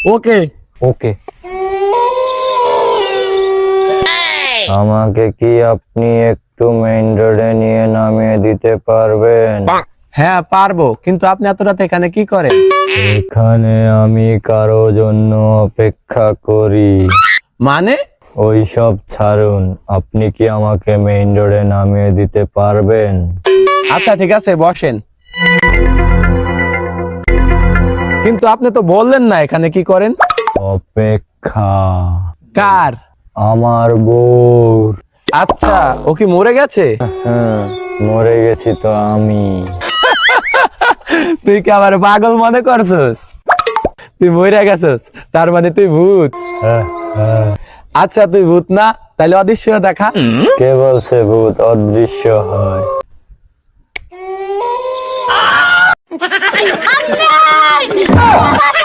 ওকে ওকে। আমাকে কি আপনি একটু মেইন রোডে নিয়ে নামিয়ে দিতে পারবেন? হ্যাঁ পারবো, কিন্তু আপনি এত রাতে এখানে কি করেন? এখানে আমি কারো জন্য অপেক্ষা করি। মানে? ওই সব ছাড়ুন, আপনি কি আমাকে মেইন রোডে নামিয়ে দিতে পারবেন? আচ্ছা ঠিক আছে, বসেন। কিন্তু আপনি তো বললেন না এখানে কি করেন। অপেক্ষা। কার? আমার বউ। আচ্ছা, ও কি মরে গেছে? হ্যাঁ, মরে গেছি তো আমি। তুই কি আমার পাগল মনে করছস? তুই মরে গেছস, তার মানে তুই ভূত। হ্যাঁ, হ্যাঁ। আচ্ছা তুই ভূত না, তাহলে অদৃশ্য দেখা। কে বলছে ভূত অদৃশ্য হয়? আল্লাহ